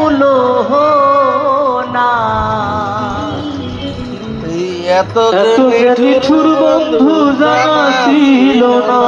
ভুলো না। এত নিঠুর বন্ধু জানা ছিল না।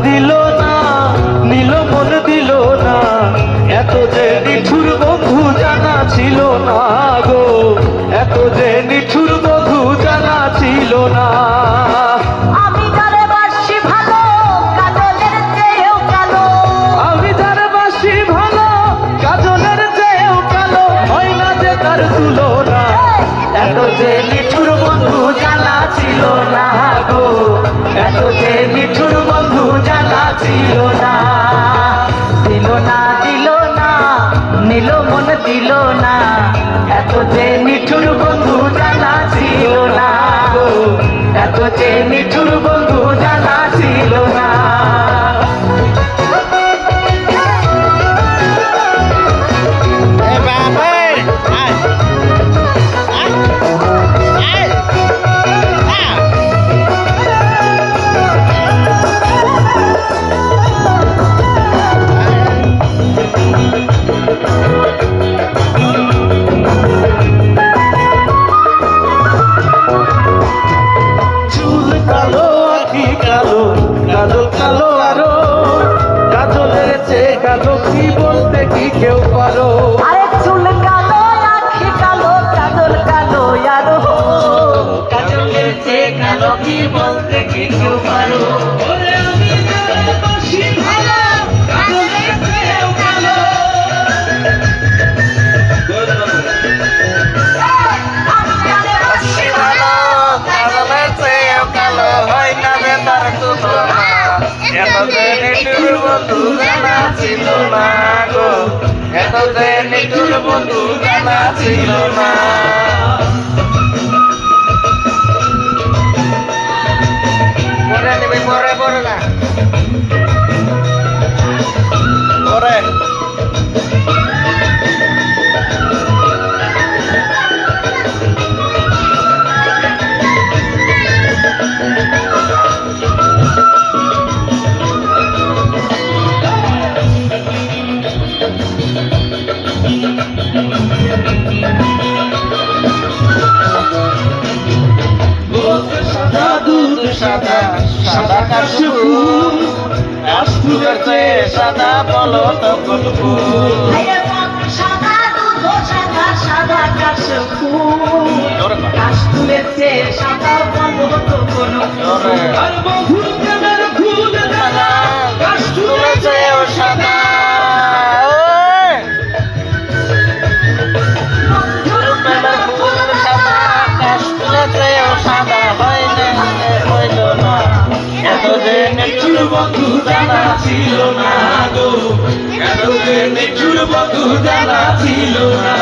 দিল না নীল মন দিল না, এত যে নিঠুর বন্ধু জানা ছিল না গো, এত যে নিঠুর বন্ধু জানা ছিল না। আমি তারে বাসি ভালো কাজলের চেয়েও কালো, আমি তারে বাসি ভালো কাজলের চেয়েও কালো, হয় না যে তার তুলনা। এত যে নিঠুর বন্ধু জানা ছিল না গো, এত যে নিঠুর বন্ধু জানা ছিল না। দিল না দিল না নীল মন দিল না, এত যে নিঠুর বন্ধু জানা ছিল না গো, এত যে নিঠুর বন্ধু জানা ছিল না। কেউ পারো আরে চুল কালো আখি কালো কাজল কালো আরো, কাজলের চেয়ে কালো কি বলতে কি কেউ পারো। নিঠুর বন্ধু জানা ছিল না গো, এত যে নিঠুর বন্ধু জানা ছিল না। পরে নিবি পরে পরে না পরে সাদা সাদা কাশফুল, কাশফুলের চেয়ে সাদা বলো তখন ফুল। সাদা দুধ সাদা সাদা কাশফুল, কাশফুলের চেয়ে সাদা বলো তখন ফুল। আর বন্ধুর প্রেমের ফুল সাদা, কাশফুলের চেয়েও সাদা। বন্ধুর প্রেমের ফুল সাদা, কাশফুলের চেয়েও সাদা, হয় না হইল না। এত যে নিঠুর বন্ধু জানা ছিল না গো, এত যে নিঠুর বন্ধু জানা ছিল না।